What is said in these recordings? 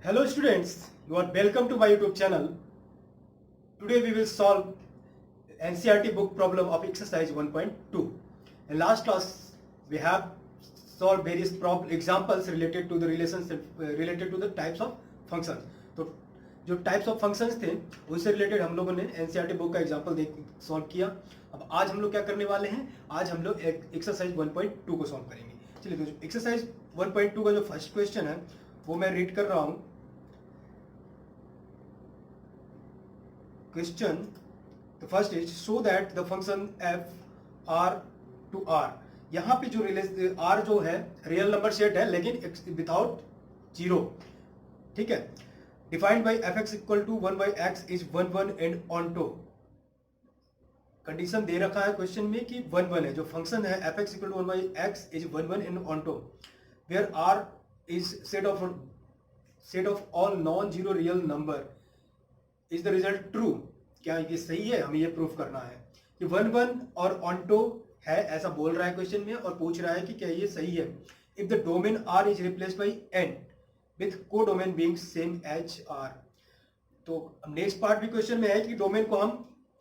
Hello students, you are welcome to my YouTube channel. Today we will solve NCERT book problem of exercise 1.2. In last class we have solved various examples related to the relationship related to the types of functions. तो जो types of functions थे उससे related हम लोगों ने NCERT book का example solve किया. अब आज हम लोग क्या करने वाले हैं, आज हम लोग एक्सरसाइज 1.2 को सॉल्व करेंगे. चलिए तो एक्सरसाइज 1.2 का जो फर्स्ट क्वेश्चन है वो मैं रीड कर रहा हूं. Question, the first is show that the function f r to r. यहाँ पे जो r जो है रियल नंबर सेट है लेकिन विदाउट जीरो. ठीक है. Defined by F x equal to 1 by X is 1 1 and onto. Condition दे रखा है क्वेश्चन में कि 1 1 है. जो फंक्शन है F x equal to 1 by X is 1 1 and onto where r is set of all non zero real number. Is the result true. क्या ये सही है? हमें ये प्रूफ करना है कि 1 1 और ऑनटो है, ऐसा बोल रहा है क्वेश्चन में और पूछ रहा है कि क्या ये सही है. If the domain R is replaced by N with codomain being same as R. तो नेक्स्ट पार्ट भी क्वेश्चन में है कि डोमेन को हम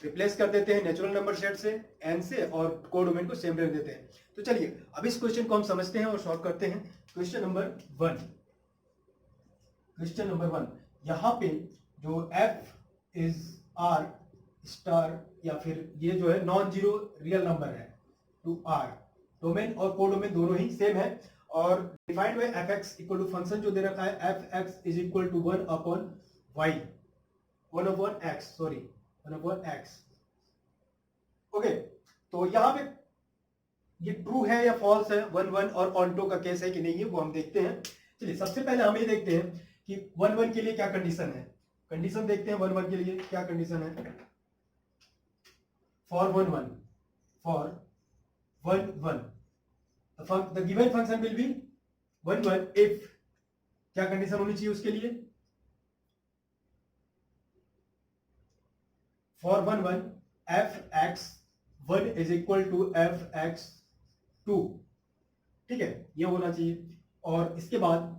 रिप्लेस कर देते हैं नेचुरल नंबर सेट से एन से और को डोमेन को सेम रख देते हैं. तो चलिए अब इस क्वेश्चन को हम समझते हैं और सॉल्व करते हैं. Question number 1. क्वेश्चन नंबर 1, यहाँ पे जो एफ इज आर स्टार या फिर ये जो है नॉन जीरो रियल नंबर है टू आर. डोमेन और को डोमेन दोनों ही सेम है और defined by F x equal to function जो दे रखा है F x is equal to 1 upon y 1 upon x sorry 1 upon x. Okay, तो यहाँ पे ये ट्रू है या फॉल्स है, 1 1 और ऑनटो का केस है कि नहीं है वो हम देखते हैं. चलिए सबसे पहले हम ये देखते हैं कि 1 1 के लिए क्या कंडीशन है. कंडीशन देखते हैं 1 1 के लिए क्या कंडीशन है. For 1 1 the given function will be 1 1 if क्या कंडीशन होनी चाहिए उसके लिए. For 1 1 f x 1 is equal to f x 2. ठीक है, ये होना चाहिए. और इसके बाद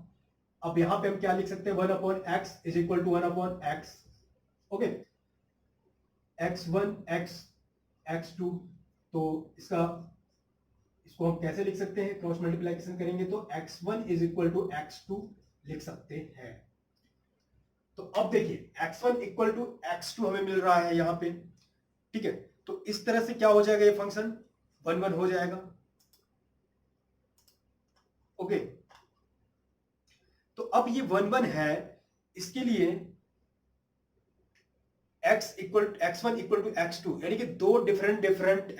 अब यहां पे हम क्या लिख सकते हैं 1 upon x is equal to 1 upon x. Okay, x1 x2. तो इसको हम कैसे लिख सकते हैं, क्रॉस मल्टीप्लिकेशन करेंगे तो x1 is equal to x2 लिख सकते हैं. तो अब देखिए x1 इक्वल टू x2 हमें मिल रहा है यहां पे. ठीक है, तो इस तरह से क्या हो जाएगा, ये फंक्शन 1 1 हो जाएगा. ओके, तो अब ये 1 1 है, इसके लिए x1 इक्वल टू x2 यानी कि दो डिफरेंट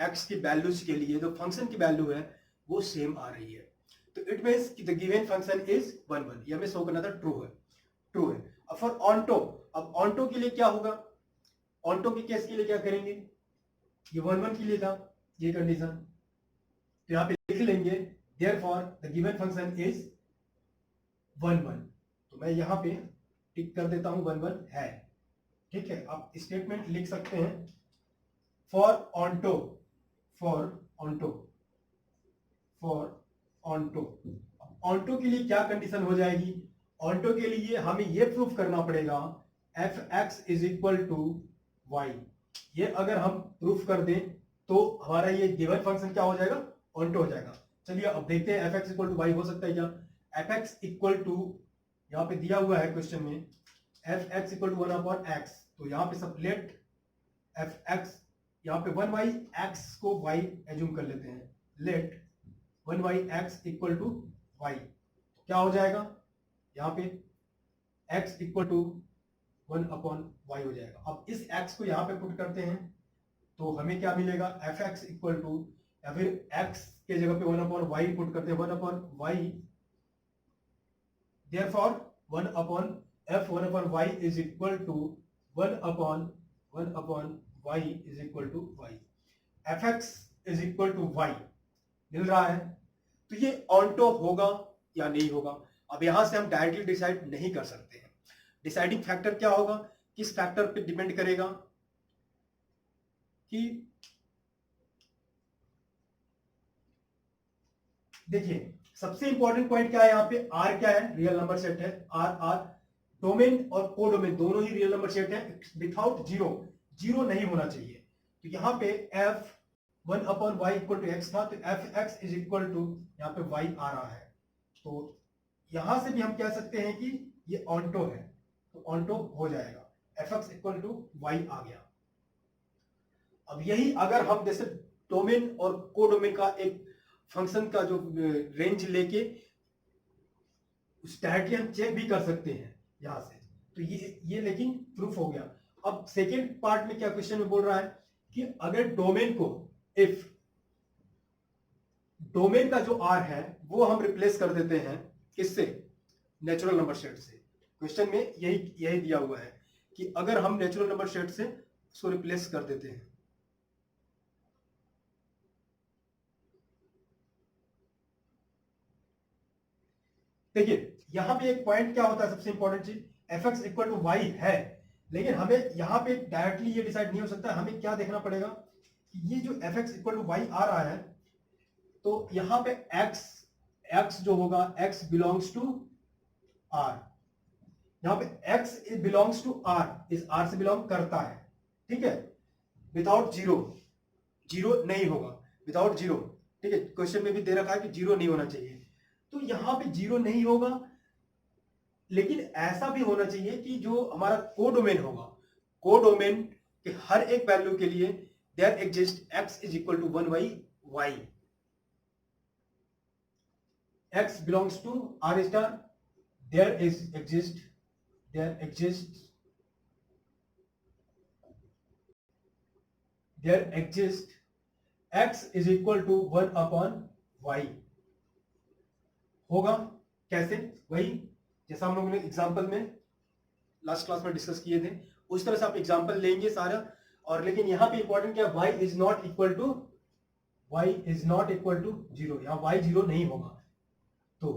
x की वैल्यूज के लिए जो फंक्शन की वैल्यू है वो सेम आ रही है. तो it means the given function is 1 1. ये हमें शो करना था ट्रू है. अब फॉर ऑनटो, अब ऑनटो के लिए क्या होगा, ऑनटो के केस के लिए क्या करेंगे, ये 1 1 के लिए था ये कंडीशन, तो यहां पे लिख लेंगे therefore the given function is 1 1. तो मैं यहां पे टिक कर देता हूं 1 1 है. ठीक है, आप स्टेटमेंट लिख सकते हैं फॉर ऑनटो. ऑनटो के लिए क्या कंडीशन हो जाएगी, ऑनटो के लिए हमें यह प्रूफ करना पड़ेगा f x is equal to y. ये अगर हम प्रूफ कर दें तो हमारा ये गिवन फंक्शन क्या हो जाएगा, ऑनटो हो जाएगा. चलिए अब देखते हैं f x equal to y हो सकता है क्या. एफ एक्स इक्वल टू यहां पे दिया हुआ है क्वेश्चन में f x equal to 1 upon x. तो यहां पे सब लेट एफ एक्स, यहां पे 1 बाई एक्स को वाई एज्यूम कर लेते हैं. Let 1 by x equal to y. तो क्या हो जाएगा, यहां पे x equal to 1 upon y हो जाएगा. अब इस एक्स को यहां पे पुट करते हैं तो हमें क्या मिलेगा, एफ एक्स इक्वल टू, या फिर एक्स के जगह पे 1 अपॉन वाई पुट करते हैं 1 upon y. Therefore 1 upon f 1 upon y is equal to 1 upon y is equal to y. fx is equal to y मिल रहा है. तो ये ऑनटो होगा या नहीं होगा, अब यहां से हम डायरेक्टली डिसाइड नहीं कर सकते हैं. डिसाइडिंग फैक्टर क्या होगा, किस फैक्टर पे डिपेंड करेगा कि देखिए सबसे इंपॉर्टेंट पॉइंट क्या है, यहाँ पे आर क्या है, रियल नंबर सेट है. आर डोमेन और कोडोमेन दोनों ही रियल नंबर सेट है विथआउट जीरो, जीरो नहीं होना चाहिए। तो यहाँ पे F 1/y equal to x था, तो f x is equal to यहाँ पे y आ रहा है। तो यहां से भी हम कह सकते हैं कि ये ऑन्टो है, तो ऑन्टो हो जाएगा, f x equal to y आ गया। अब यही अगर हम जैसे डोमेन और कोडोमेन का एक फंक्शन का जो रेंज लेके डायरेक्टली हम चेक भी कर सकते हैं यहां से, तो ये लेकिन प्रूफ हो गया। अब सेकेंड पार्ट में क्या क्वेश्चन में बोल रहा है कि अगर डोमेन को, इफ डोमेन का जो आर है वो हम रिप्लेस कर देते हैं किससे, नेचुरल नंबर सेट से। क्वेश्चन में यही दिया हुआ है कि अगर हम नेचुरल नंबर सेट से उसको रिप्लेस कर देते हैं, देखिए यहां पे एक पॉइंट क्या होता है, सबसे इंपॉर्टेंट चीज, f x equal to y है, लेकिन हमें यहां पे डायरेक्टली ये डिसाइड नहीं हो सकता। हमें क्या देखना पड़ेगा कि ये जो F x equal to Y आ रहा है, तो यहां पे एक्स जो होगा, एक्स बिलोंग्स टू आर, यहां पे x is belongs to R, इस आर से बिलोंग करता है, ठीक है, विदाउट जीरो, जीरो नहीं होगा, विदाउट जीरो, ठीक है। क्वेश्चन में भी दे रखा है कि जीरो नहीं होना चाहिए, तो यहां पे जीरो नहीं होगा, लेकिन ऐसा भी होना चाहिए कि जो हमारा कोडोमेन होगा, कोडोमेन के हर एक वैल्यू के लिए there exist x is equal to 1/y, x belongs to R star, there exist x is equal to 1/y होगा। कैसे, वही जैसा हम लोगों ने एग्जाम्पल में लास्ट क्लास में डिस्कस किए थे, उस तरह से आप एग्जाम्पल लेंगे सारा। और लेकिन यहां पे इंपॉर्टेंट क्या है, y is not equal to zero, यहां y जीरो नहीं होगा, तो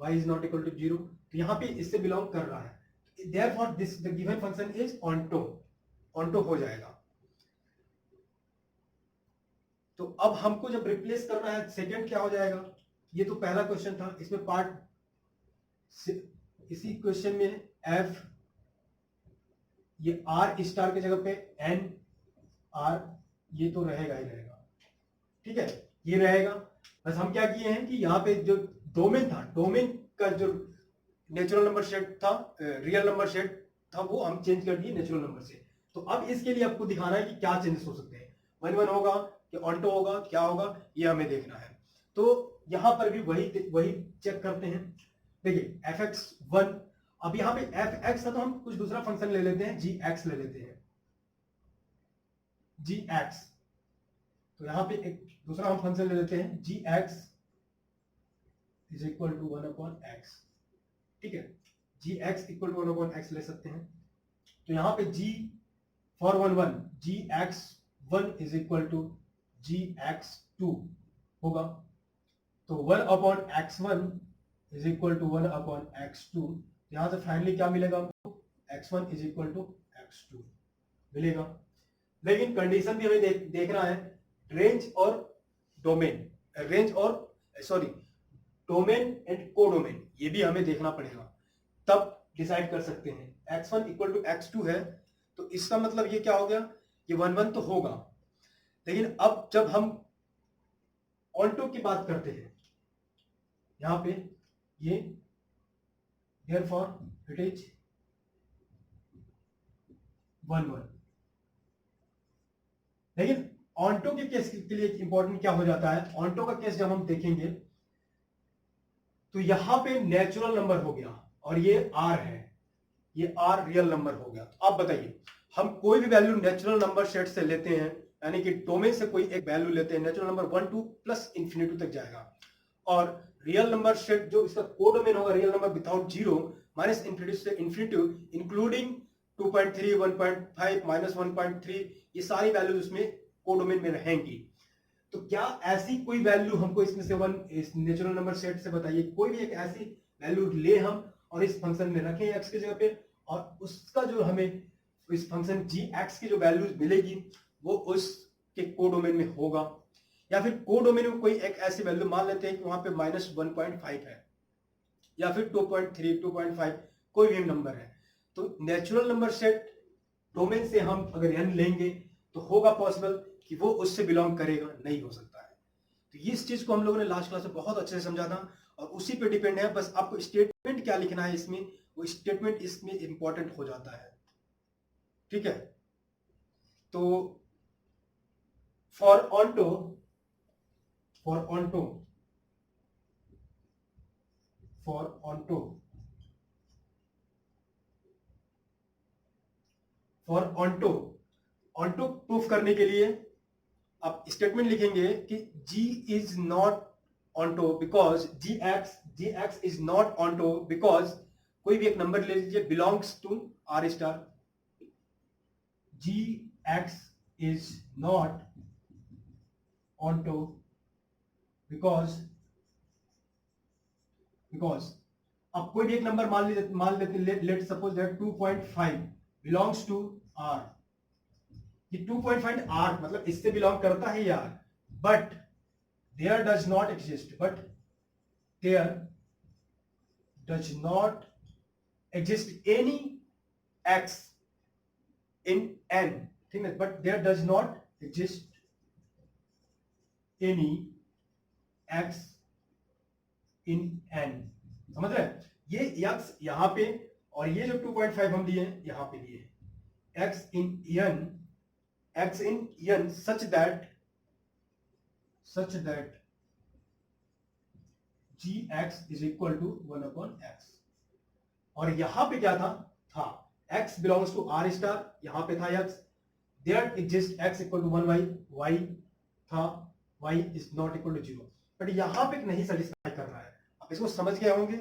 y is not equal to zero, तो यहां पे इससे बिलोंग कर रहा है, therefore this the given function is onto हो जाएगा। तो अब हमको जब रिप्लेस करना है, सेकंड क्या हो जाएगा, ये तो पहला क्वेश्चन था, इसमें पार्ट इसी क्वेश्चन में एफ, ये आर स्टार की जगह पे एन आर, ये तो रहेगा ही रहेगा, ठीक है, ये रहेगा। बस हम क्या किए हैं कि यहाँ पे जो डोमेन था, डोमेन का जो नेचुरल नंबर सेट था, रियल नंबर सेट था, वो हम चेंज कर दिए नेचुरल नंबर से। तो अब इसके लिए आपको दिखाना है कि क्या चेंजेस हो सकते हैं, 1/1 होगा कि ऑन्टो होगा, क्या होगा, ये हमें देखना है। तो यहां पर भी वही चेक करते हैं। देखिए एफ एक्स 1, अब यहां पे एफ एक्स है तो हम कुछ दूसरा फंक्शन ले लेते हैं, जी एक्स ले लेते हैं, जी एक्स, तो यहां पे एक दूसरा हम फंक्शन ले लेते हैं, G x is equal to 1/x, ठीक है, जी एक्स इक्वल टू 1/x ले सकते हैं। तो यहां पे G for 1/1, G X 1 is equal to G X 2 होगा, तो 1/x1 is equal to 1/x2, यहां से फाइनली क्या मिलेगा हमको, x1 is equal to x2 मिलेगा। लेकिन कंडीशन भी हमें देखना है, रेंज और डोमेन, डोमेन एंड कोडोमेन, ये भी हमें देखना पड़ेगा, तब डिसाइड कर सकते हैं। x1 इक्वल टू x2 है, तो इसका मतलब ये क्या हो गया, ये 1/1 तो होगा, लेकिन अब जब हम ऑन्टो की बात करते हैं, यहां पे ये therefore it is 1/1, लेकिन ऑन्टो के केस के लिए इंपॉर्टेंट क्या हो जाता है, ऑन्टो का केस जब हम देखेंगे तो यहां पे नेचुरल नंबर हो गया और ये आर है, ये आर रियल नंबर हो गया। तो आप बताइए, हम कोई भी वैल्यू नेचुरल नंबर सेट से लेते हैं, यानी कि डोमेन से कोई एक वैल्यू लेते हैं, नेचुरल नंबर 1 2 प्लस इंफिनिटी तक जाएगा, और रियल नंबर सेट जो इसका कोडोमेन होगा, real number without zero minus infinity से इंफिनिटी इंक्लूडिंग 2.3 1.5 -1.3, ये सारी वैल्यूज उसमें कोडोमेन में रहेंगी। तो क्या ऐसी कोई वैल्यू हमको इसमें से इस नेचुरल नंबर सेट से बताइए, कोई भी एक ऐसी वैल्यू ले हम और इस फंक्शन में रखें एक्स की जगह पे, और उसका जो हमें इस फंक्शन जी एक्स की जो वैल्यूज मिलेगी वो उसके कोडोमेन में होगा, या फिर कोडोमेन में कोई एक ऐसी वैल्यू मान लेते हैं कि वहां पे -1.5 है, या फिर 2.3, 2.5 कोई भी नंबर है। तो नेचुरल नंबर सेट डोमेन से हम अगर n लेंगे तो होगा पॉसिबल कि वो उससे बिलोंग करेगा, नहीं हो सकता है। तो इस चीज को हम लोगों ने लास्ट क्लास में बहुत अच्छे से समझा था और उसी पे डिपेंड है। बस आपको स्टेटमेंट क्या लिखना है इसमें, वो स्टेटमेंट इसमें इंपॉर्टेंट हो जाता है। ठीक है, तो for onto for onto for onto for onto onto proof करने के लिए आप स्टेटमेंट लिखेंगे कि G is not onto because G x is not onto because कोई भी एक नंबर ले लीजिए belongs to R star. G x is not onto because अब कोई भी एक नंबर मान लेते let suppose that 2.5 belongs to R. ये 2.5 आर मतलब इससे बिलोंग करता है यार, but there does not exist any x in N. ठीक है, but there does not exist any x in N. समझ रहे हैं? ये एक्स यहां पे और ये जो 2.5 हम लिए यहां पे लिए x in N such that G x is equal to 1/x। और यहां पे क्या था x belongs to R star, यहां पे था x, there exist x equal to 1/y था, y is not equal to 0। But यहां पे नहीं सेटिस्फाई कर रहा है। आप इसको समझ गए होंगे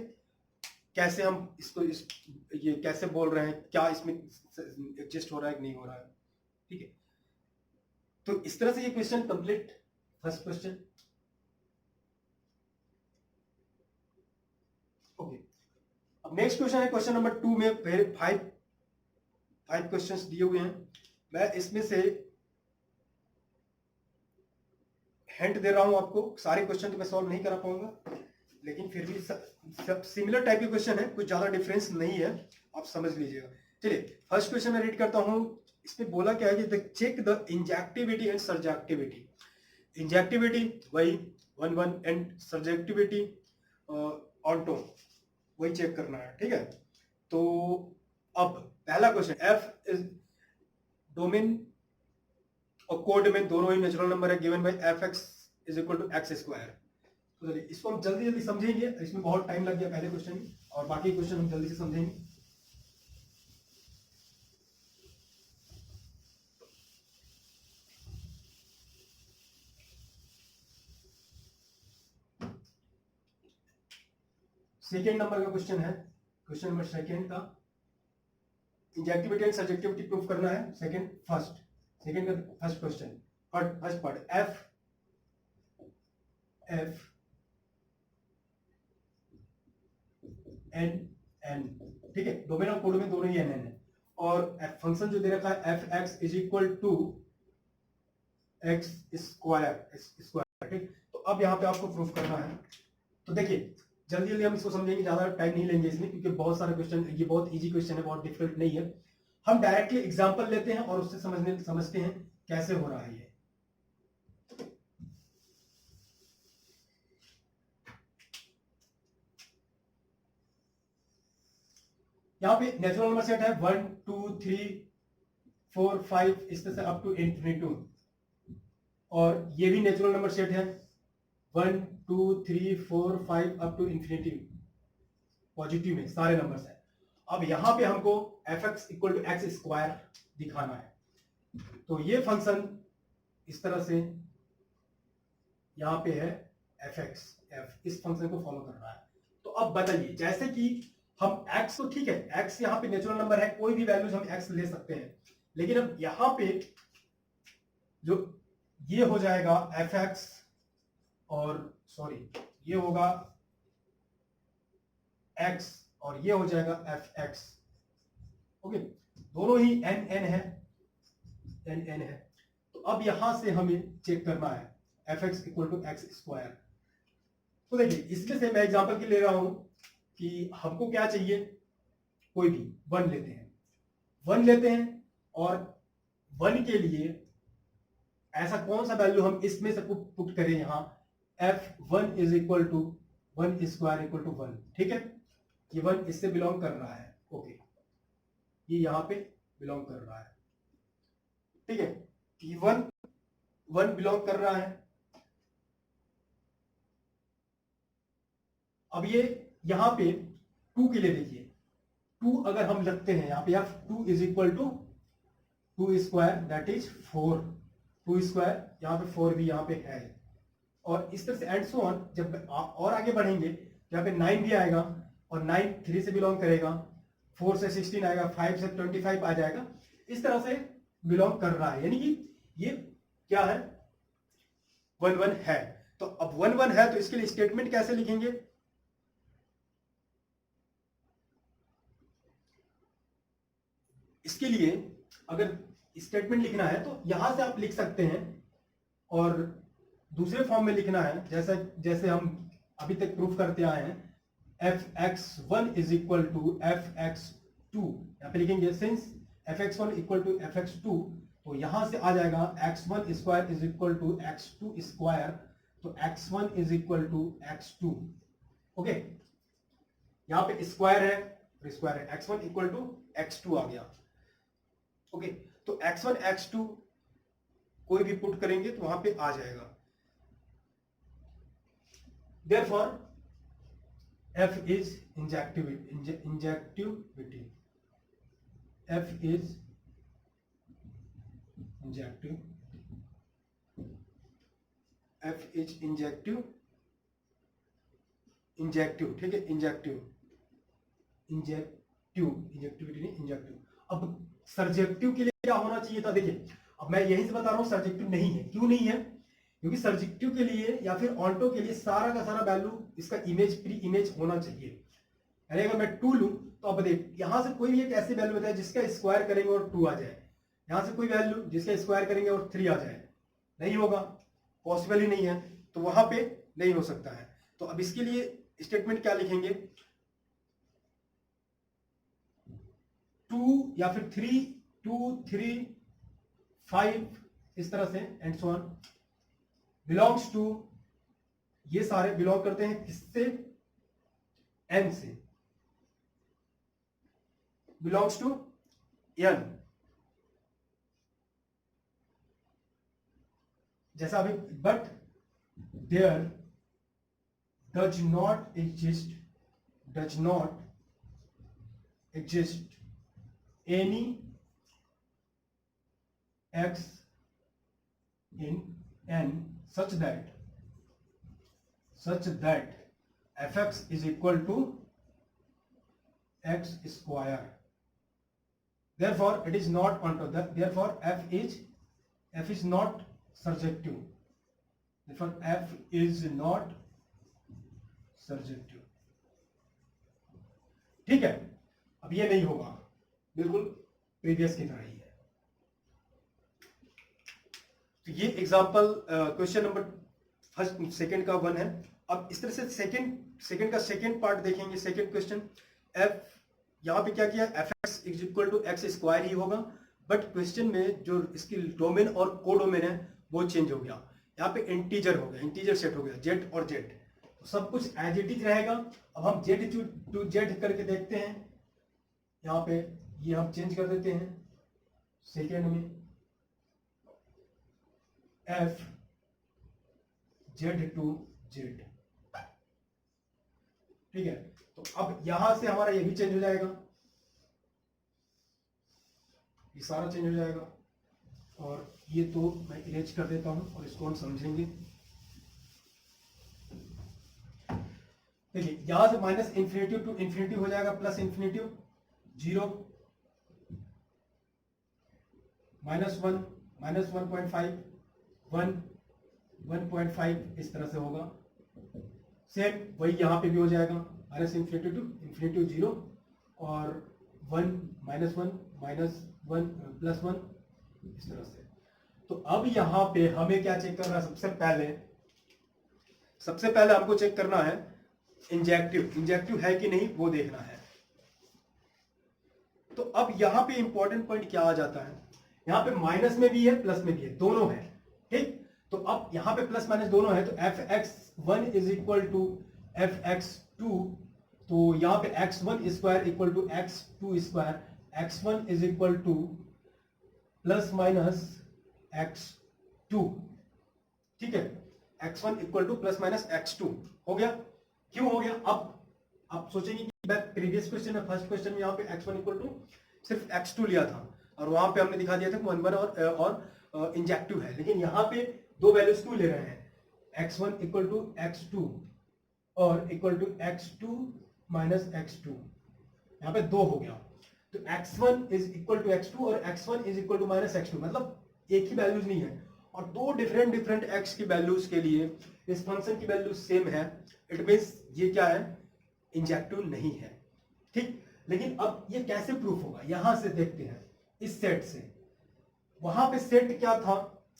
कैसे हम इसको ये कैसे बोल रहे हैं, क्या इसमें एग्जिस्ट हो रहा है कि नहीं हो रहा है। ठीक है, तो इस तरह से ये question complete, first question. Okay, अब नेक्स्ट क्वेश्चन है क्वेश्चन नंबर 2 में पहले 5 क्वेश्चंस दिए हुए हैं। मैं इसमें से हिंट दे रहा हूं आपको, सारे क्वेश्चन तो मैं सॉल्व नहीं करा पाऊंगा, लेकिन फिर भी सब सिमिलर टाइप के क्वेश्चन है, कुछ ज्यादा डिफरेंस नहीं है, आप समझ लीजिएगा। चलिए फर्स्ट क्वेश्चन में रीड करता हूं। इसमें बोला क्या है कि check the injectivity and surjectivity. Injectivity वही 1 एंड सर्जेक्टिविटी ऑन्टो वही चेक करना है। ठीक है, तो अब पहला क्वेश्चन, एफ इज डोमेन और कोडोमेन दोनों ही नेचुरल नंबर है given by F x is equal to x square. तो चलिए इसको हम जल्दी जल्दी समझेंगे, इसमें बहुत टाइम लग गया पहले क्वेश्चन में, और बाकी क्वेश्चन हम जल्दी से समझेंगे। सेकेंड नंबर का क्वेश्चन है, क्वेश्चन नंबर सेकेंड का इंजेक्टिविटी एंड सब्जेक्टिविटी प्रूफ करना है। सेकेंड का first question, first part, f n. ठीक है, डोमेन और कोडोमेन दोनों ही एन है, और फंक्शन जो दे रखा है F x is equal to x square. ठीक, तो अब यहाँ पे आपको प्रूफ करना है। तो देखिए जल्दी जल्दी हम इसको समझेंगे, ज्यादा टाइम नहीं लेंगे इसमें, क्योंकि बहुत सारे क्वेश्चन, ये बहुत इजी क्वेश्चन है, बहुत डिफिकल्ट नहीं है। हम डायरेक्टली एग्जांपल लेते हैं और उससे समझते हैं कैसे हो रहा है ये। यहाँ पे नेचुरल नंबर सेट है 1 2 3 4 5 इस तरह से अप टू इन्फिनिटी, और ये भी नेचुरल नंबर सेट है 1 2 3 4 5 अप टू इन्फिनिटी, पॉजिटिव में सारे नंबर्स हैं। अब यहां पे हमको f x equal to x square दिखाना है। तो ये फंक्शन इस तरह से यहां पे है एफ एक्स, इस फंक्शन को फॉलो कर रहा है। तो अब बताइए, जैसे कि हम x तो ठीक है, x यहाँ पे नेचुरल नंबर है, कोई भी वैल्यूज हम x ले सकते हैं, लेकिन अब यहां पे जो ये हो जाएगा एफ एक्स, और सॉरी ये होगा x, और ये हो जाएगा एफ एक्स। ओके, दोनों ही एन एन है। तो अब यहां से हमें चेक करना है F x equal to x square. तो देखिए इसमें से मैं एग्जांपल के ले रहा हूं कि हमको क्या चाहिए, कोई भी 1 लेते हैं, 1 लेते हैं और 1 के लिए ऐसा कौन सा वैल्यू हम इसमें से पुट करें यहां, f1 is equal to 1 square equal to 1, ठीक है, ये 1 इससे बिलोंग कर रहा है, ओके, ये यहां पे बिलोंग कर रहा है, ठीक है, p1 1 बिलोंग कर रहा है। अब ये यहां पे 2 के लिए देखिए, 2 अगर हम लगते हैं यहां पे, f2 is equal to 2 square that is 4, 2 square, यहां पे 4 भी यहां पे है, और इस तरह से एंड सो ऑन। जब और आगे बढ़ेंगे यहाँ पे 9 भी आएगा, और 9 3 से बिलोंग करेगा, 4 से 16 आएगा, 5 से 25 आ जाएगा, इस तरह से बिलोंग कर रहा है, यानी कि ये क्या है, 1 1 है। तो अब 1 1 है तो इसके लिए स्टेटमेंट कैसे लिखेंगे, इसके लिए अगर स्टेटमेंट लिखना है तो यहां से आप लिख सकते हैं, और दूसरे फॉर्म में लिखना है जैसे जैसे हम अभी तक प्रूफ करते आए हैं, fx1 is equal to fx2, यहां पे लिखेंगे since fx1 equal to fx2, तो यहां से आ जाएगा x1 square is equal to x2 square, तो x1 is equal to x2, okay, यहां पे स्क्वायर है और स्क्वायर है, x1 इक्वल टू x2 आ गया, ओके, तो x1 x2 कोई भी पुट करेंगे तो वहां पे आ जाएगा। Therefore, f is injectivity. F is injective. F is injective. Injective, ठीक है, injective. Injectivity नहीं, injective. अब सर्जेक्टिव के लिए क्या होना चाहिए था, देखिए अब मैं यहीं से बता रहा हूं सर्जेक्टिव नहीं है, क्यों नहीं है, क्योंकि सर्जेक्टिव के लिए या फिर ऑन्टो के लिए सारा का सारा वैल्यू इसका इमेज प्री इमेज होना चाहिए, यानी अगर मैं 2 लूं तो अब देख यहां से कोई भी एक ऐसी वैल्यू बताए जिसका स्क्वायर करेंगे और 2 आ जाए, यहां से कोई वैल्यू जिसका स्क्वायर करेंगे और 3 आ जाए, नहीं होगा, पॉसिबल ही नहीं है, तो वहां पे नहीं हो सकता है। तो अब इसके लिए स्टेटमेंट क्या लिखेंगे, 2 या फिर 3, 2 3 5 इस तरह से and so on, belongs to, ये सारे बिलोंग करते हैं किससे, n से, बिलोंग्स टू n, जैसा अभी, but there does not exist any x in n such that fx is equal to x square, therefore it is not onto that, therefore f is not surjective, therefore f is not surjective, ठीक है। अब ये नहीं होगा, बिल्कुल previous की तरह ही है। तो ये example question number first second का 1 है। अब इस तरह से सेकंड का सेकंड पार्ट देखेंगे, सेकंड क्वेश्चन, f यहां पे क्या किया, fx is equal to x square ही होगा, बट क्वेश्चन में जो इसकी डोमेन और कोडोमेन है वो चेंज हो गया, यहाँ पे इंटीजर हो गया, इंटीजर सेट हो गया, जेड और जेड, तो सब कुछ एज इट इज रहेगा। अब हम जेड टू जेड करके देखते हैं, यहाँ पे ये हम चेंज कर देते हैं सेकेंड में, f जेड टू जेड, ठीक है। तो अब यहां से हमारा ये भी चेंज हो जाएगा, ये सारा चेंज हो जाएगा, और ये तो मैं इरेज कर देता हूं और इसको हम समझेंगे। देखिए यहां से माइनस इंफिनिटी टू इंफिनिटी हो जाएगा, प्लस इंफिनिटी 0 -1 -1.5 1 1.5 इस तरह से होगा। सेम वही यहां पे भी हो जाएगा, माइनस इंफिनिटी टू इंफिनिटी 0 और 1 -1 -1 +1 इस तरह से। तो अब यहां पे हमें क्या चेक करना है, सबसे पहले हमको चेक करना है इंजेक्टिव है कि नहीं वो देखना है। तो अब यहां पे इंपॉर्टेंट पॉइंट क्या आ जाता है, यहां पे माइनस में भी है प्लस में भी है, दोनों है, ठीक। तो अब यहां पे प्लस माइनस दोनों है, तो fx1 is equal to fx2, तो यहां पे x1 square equal to x2 square, x1 is equal to plus minus x2, ठीक है। x1 equal to plus minus x2 हो गया। क्यों हो गया? अब आप सोचेंगे कि प्रीवियस क्वेश्चन में, फर्स्ट क्वेश्चन में यहाँ पे x1 इक्वल टू सिर्फ x2 लिया था और वहां पे हमने दिखा दिया था कि 1 और इंजेक्टिव है, लेकिन यहाँ पे दो वैल्यूज क्यों ले रहे हैं, x1 इक्वल टू x2 और equal to x2 minus x2, यहाँ पे दो हो गया। तो x1 is equal to x2 और x1 is equal to minus x2, मतलब एक ही वैल्यूज नहीं है, और दो डिफरेंट x की वैल्यूज के लिए इस फंक्शन की वैल्यू सेम है, इट मींस ये क्या है, इंजेक्टिव नहीं है, ठीक। लेकिन अब ये कैसे प्रूफ होगा, यहां से देखते हैं, इस सेट से। वहां पे सेट क्या था,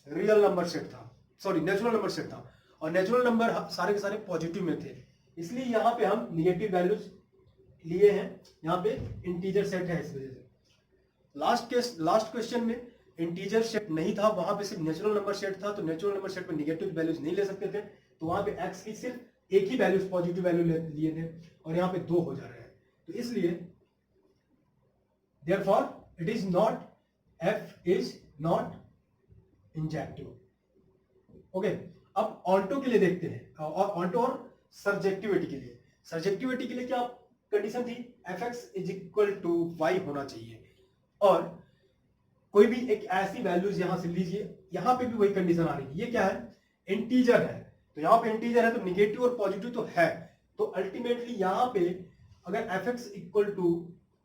रियल नंबर सेट था, सॉरी नेचुरल नंबर सेट था, और नेचुरल नंबर सारे के सारे पॉजिटिव में थे, इसलिए यहां पे हम निगेटिव वैल्यूज लिए हैं, यहां पे इंटीजर सेट है, इस वजह से। लास्ट क्वेश्चन में इंटीजर सेट नहीं था, वहां पे सिर्फ नेचुरल नंबर सेट था, तो नेचुरल नंबर सेट में निगेटिव वैल्यूज नहीं ले सकते थे, तो वहां पे x की सिर्फ एक ही वैल्यूज पॉजिटिव वैल्यू लिए थे, और यहाँ पे दो हो जा रहे हैं, तो इसलिए therefore it is not, f is not injective. Okay, अब ऑन्टो के लिए देखते हैं, और ऑन्टो और सर्जेक्टिविटी के लिए। सर्जेक्टिविटी के लिए क्या कंडीशन थी, fx is equal to y होना चाहिए, और कोई भी एक ऐसी वैल्यूज यहां से लीजिए, यहां पे भी वही कंडीशन आ रही है। ये क्या है, इंटीजर है, तो यहां पे इंटीजर है तो निगेटिव और पॉजिटिव तो है, तो अल्टीमेटली यहां पे अगर fx इक्वल टू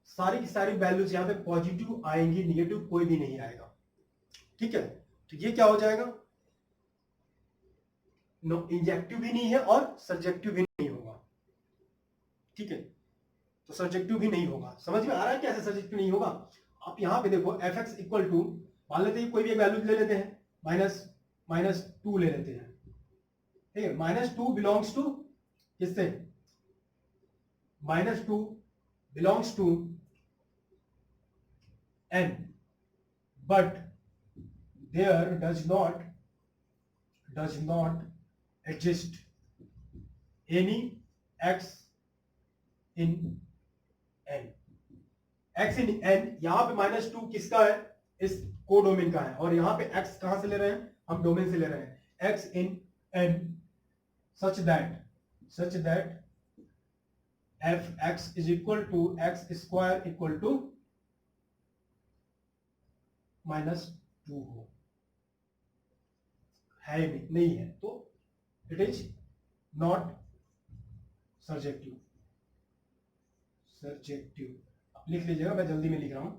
सारी की सारी वैल्यूज यहां पे पॉजिटिव आएंगी, निगेटिव कोई भी नहीं आएगा, ठीक है। तो ये क्या हो जाएगा, नो इंजेक्टिव भी नहीं है और सर्जेक्टिव भी नहीं होगा, ठीक है। तो सर्जेक्टिव भी नहीं होगा, समझ में आ रहा है कैसे सर्जेक्टिव नहीं होगा। आप यहां पे देखो fx इक्वल टू, मान लेते हैं कोई भी एक वैल्यू ले लेते हैं, -2 ले लेते हैं, ठीक है। -2 बिलोंग्स टू किससे, -2 belongs to n, but there does not exist any x in n। x in n, यहां पे -2 किसका है, इस कोडोमेन का है, और यहां पे x कहां से ले रहे हैं, हम डोमेन से ले रहे हैं, x in n such that fx is equal to x square equal to -2 हो, है नहीं है, तो इट इज नॉट सर्जेक्टिव। आप लिख लीजिएगा, मैं जल्दी में लिख रहा हूं।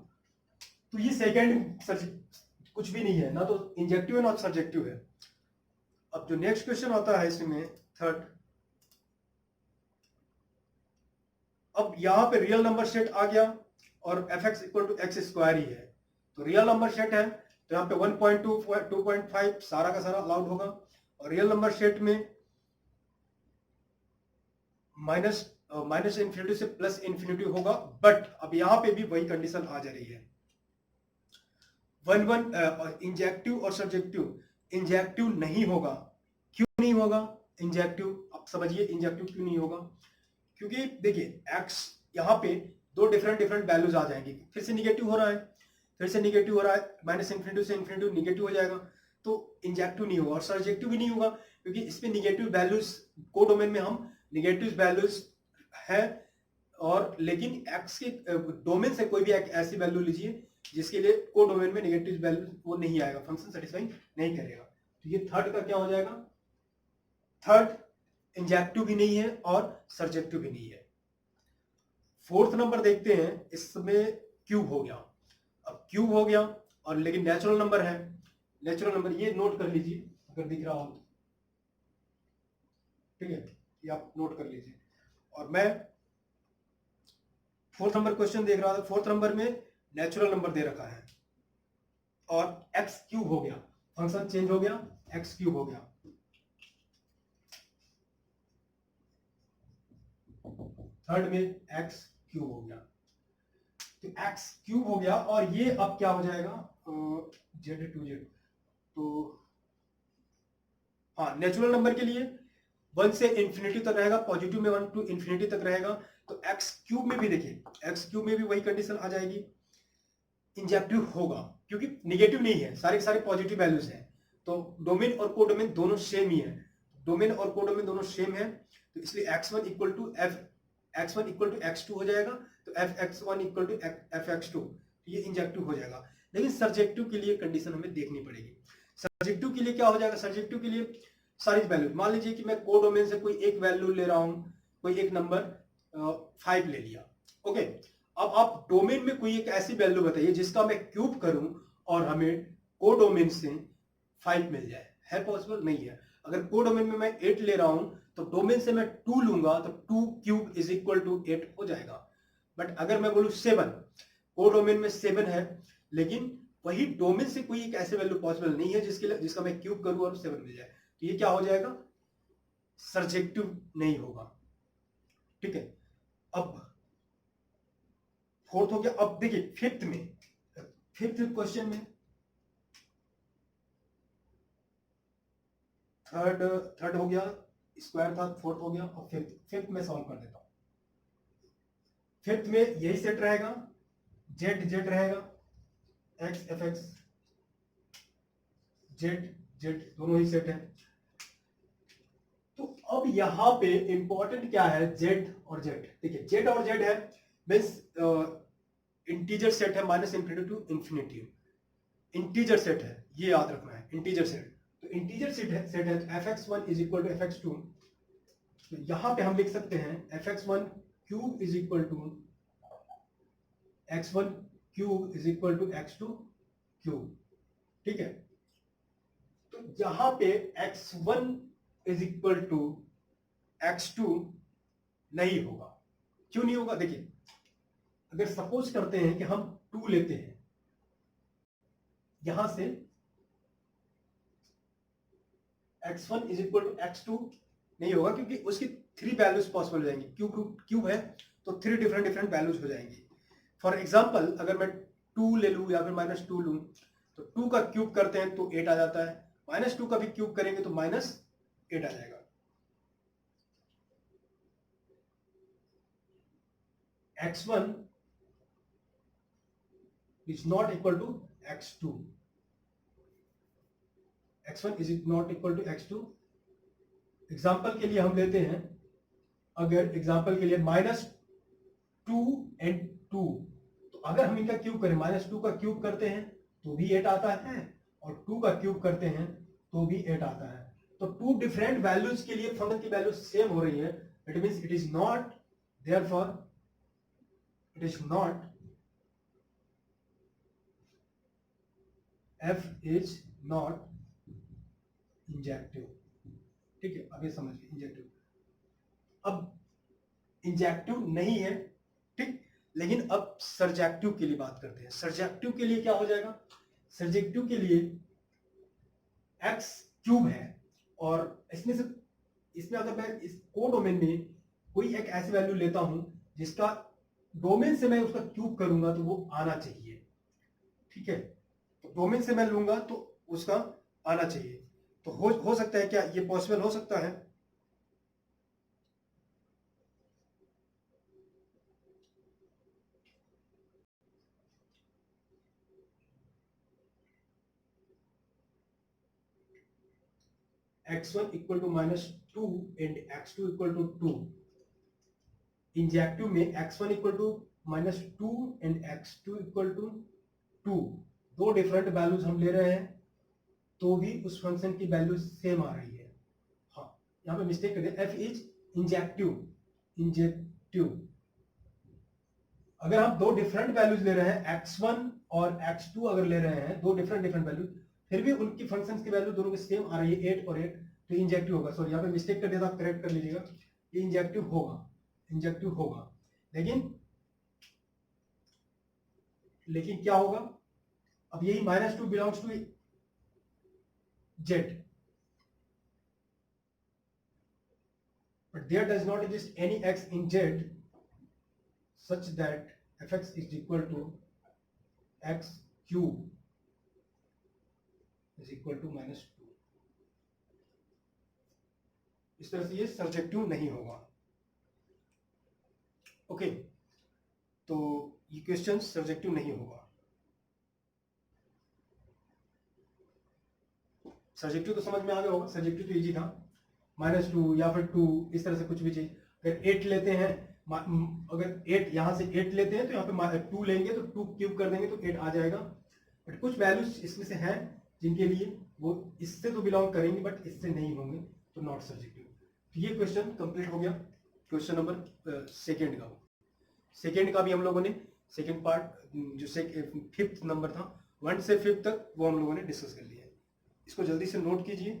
तो ये सेकेंड कुछ भी नहीं है, ना तो इंजेक्टिव है ना सर्जेक्टिव है। अब जो नेक्स्ट क्वेश्चन आता है इसमें थर्ड, अब यहां पे रियल नंबर सेट आ गया और fx equal to x square ही है, तो रियल नंबर सेट है, तो यहाँ पे 1.2 2.5 सारा का सारा अलाउड होगा, और रियल नंबर सेट में माइनस इंफिनिटी से प्लस इंफिनिटी होगा, बट अब यहां पे भी वही कंडीशन आ जा रही है, 1 इंजेक्टिव और सब्जेक्टिव। इंजेक्टिव नहीं होगा, क्यों नहीं होगा इंजेक्टिव, आप समझिए इंजेक्टिव क्यों नहीं होगा, क्योंकि देखिए x यहां पे दो डिफरेंट वैल्यूज आ जाएंगी, फिर से निगेटिव हो रहा है, -इंफिनिटी से इंफिनिटी निगेटिव हो जाएगा, तो इंजेक्टिव नहीं होगा, और सर्जेक्टिव भी नहीं होगा, क्योंकि इसमें निगेटिव वैल्यूज को डोमेन में हम निगेटिव वैल्यूज है, और लेकिन x के डोमेन से कोई भी एक ऐसी वैल्यू लीजिए जिसके लिए को डोमेन में नेगेटिव वैल्यू वो नहीं आएगा, फंक्शन सेटिस्फाई नहीं करेगा, तो ये थर्ड का क्या हो जाएगा, थर्ड इंजेक्टिव भी नहीं है और सर्जेक्टिव भी नहीं है। फोर्थ नंबर देखते हैं, इसमें क्यूब हो गया, अब क्यूब हो गया और लेकिन नेचुरल नंबर है, नेचुरल नंबर ये नोट कर लीजिए अगर दिख रहा हो तो, ठीक है, ये आप नोट कर लीजिए। और मैं फोर्थ नंबर क्वेश्चन देख रहा था, फोर्थ नंबर में नेचुरल नंबर दे रखा है और एक्स क्यूब हो गया, फंक्शन चेंज हो गया, एक्स क्यूब हो गया, थर्ड में एक्स क्यूब हो गया, तो एक्स क्यूब हो गया और ये अब क्या हो जाएगा जेड टू जेड। तो हाँ, नेचुरल नंबर के लिए 1 से इंफिनिटी तक रहेगा, पॉजिटिव में 1 टू इंफिनिटी तक रहेगा। तो एक्स क्यूब में भी देखिए, एक्स क्यूब में भी वही कंडीशन आ जाएगी, इंजेक्टिव होगा क्योंकि निगेटिव नहीं है, सारे के सारे पॉजिटिव वैल्यूज हैं। तो डोमेन और कोडोमेन दोनों सेम ही है, डोमेन और कोडोमेन दोनों सेम है, तो इसलिए x1 equal to x1 equal to x2 हो जाएगा, तो fx1 इक्वल टू fx2, ये इंजेक्टिव हो जाएगा। लेकिन सर्जेक्टिव के लिए कंडीशन हमें देखनी पड़ेगी। सर्जेक्टिव के लिए क्या हो जाएगा, सर्जेक्टिव के लिए सारी वैल्यू, मान लीजिए कि मैं कोडोमेन से कोई एक वैल्यू ले रहा हूं, कोई एक नंबर 5 ले लिया, ओके। अब आप डोमेन में कोई एक ऐसी वैल्यू बताइए जिसका मैं क्यूब करूं और हमें कोडोमेन से 5 मिल जाए, है पॉसिबल? नहीं है। अगर कोडोमेन में मैं 8 ले रहा हूं तो डोमेन से मैं 2 लूंगा तो 2 क्यूब इज इक्वल टू 8 हो जाएगा। बट अगर मैं बोलूं 7, कोडोमेन में 7 है, लेकिन वही डोमेन से कोई एक ऐसे वैल्यू पॉसिबल नहीं है जिसका मैं क्यूब करूं और 7 मिल जाए, तो ये क्या हो जाएगा, सर्जेक्टिव नहीं होगा। ठीक है, अब फोर्थ हो गया। अब देखिए फिफ्थ में, फिफ्थ क्वेश्चन में थर्ड हो गया, स्क्वायर था, फोर्थ हो गया, और फिफ्थ में सॉल्व कर देता हूं। फिफ्थ में यही सेट रहेगा, जेड जेड रहेगा, x F x, Z Z दोनों ही सेट है। तो अब यहां पे इंपॉर्टेंट क्या है, जेड और जेड। देखिए जेड और जेड है मीन्स इंटीजर सेट है, minus infinity to infinity, integer set है, ये याद रखना है, इंटीजर सेट। तो इंटीजर सेट है तो fx1 is equal to fx2, तो यहां पे हम लिख सकते हैं fx1 cube is equal to x1 cube is equal to x2 cube. ठीक है, तो यहां पे x1 is equal to x2 नहीं होगा। क्यों नहीं होगा, देखिए अगर सपोज करते हैं कि हम 2 लेते हैं, यहां से x1 is equal to x2 नहीं होगा क्योंकि उसकी 3 वैल्यूज पॉसिबल हो जाएंगी, क्यूब है तो 3 डिफरेंट वैल्यूज हो जाएंगी। फॉर एग्जांपल अगर मैं 2 ले लूं या फिर -2 लूं, तो 2 का क्यूब करते हैं तो 8 आ जाता है, -2 का भी क्यूब करेंगे तो -8 आ जाएगा। x1 is not equal to x2, x1 is not equal to x2। Example के लिए हम लेते हैं, अगर एग्जाम्पल के लिए -2 एंड 2, तो अगर हम इनका क्यूब करें, -2 का क्यूब करते हैं तो भी 8 आता है, और 2 का क्यूब करते हैं तो भी 8 आता है। तो 2 डिफरेंट वैल्यूज के लिए फंक्शन की वैल्यू सेम हो रही है, it means it is not, therefore it is not, f is not injective. ठीक है, अब ये समझिए इंजेक्टिव, अब इंजेक्टिव नहीं है, ठीक। लेकिन अब सर्जेक्टिव के लिए बात करते हैं। सर्जेक्टिव के लिए क्या हो जाएगा, सर्जेक्टिव के लिए x क्यूब है, और इसमें अगर मैं इस कोडोमेन में कोई एक ऐसी वैल्यू लेता हूं जिसका डोमेन से मैं उसका क्यूब करूंगा तो वो आना चाहिए। ठीक है, तो डोमेन से मैं लूंगा तो उसका आना चाहिए। तो हो सकता है क्या, ये पॉसिबल हो सकता है? x1 equal to -2 and x2 equal to 2। Injective में x1 equal to -2 and x2 equal to 2, दो डिफरेंट वैल्यूज हम ले रहे हैं तो भी उस फंक्शन की वैल्यू सेम आ रही है। हाँ, यहाँ पे मिस्टेक कर दिया, f इज इंजेक्टिव, इंजेक्टिव। अगर हम दो डिफरेंट वैल्यूज ले रहे हैं, x1 और x2 अगर ले रहे हैं, दो डिफरेंट वैल्यू, फिर भी उनकी फंक्शंस की वैल्यू दोनों की सेम आ रही है, 8 और 8, तो इंजेक्टिव होगा। सॉरी, यहाँ पे मिस्टेक कर दिया था, आप करेक्ट कर लीजिएगा, ये इंजेक्टिव होगा, इंजेक्टिव होगा। लेकिन क्या होगा, अब यही -2 belongs to Z, but there does not exist any x in z, such that fx is equal to x cube is equal to -2। इस तरह से ये सर्जेक्टिव नहीं होगा। ओके, तो ये क्वेश्चन सर्जेक्टिव नहीं होगा। सर्जेक्टिव तो समझ में आ गया होगा, सर्जेक्टिव तो इजी था, -2 या फिर 2 इस तरह से कुछ भी चीज। अगर 8 लेते हैं, अगर 8 यहाँ से 8 लेते हैं तो यहाँ पे 2 लेंगे तो 2 क्यूब कर देंगे तो 8 आ जाएगा। बट कुछ वैल्यूज इसमें से हैं जिनके लिए वो इससे तो बिलोंग करेंगे बट इससे नहीं होंगे, तो नॉट सर्जेक्टिव। तो ये क्वेश्चन कंप्लीट हो गया, क्वेश्चन नंबर सेकेंड का। सेकेंड का भी हम लोगों ने सेकेंड पार्ट जो 5th नंबर था 1 से 5 तक वो हम लोगों ने डिस्कस कर लिया है। इसको जल्दी से नोट कीजिए।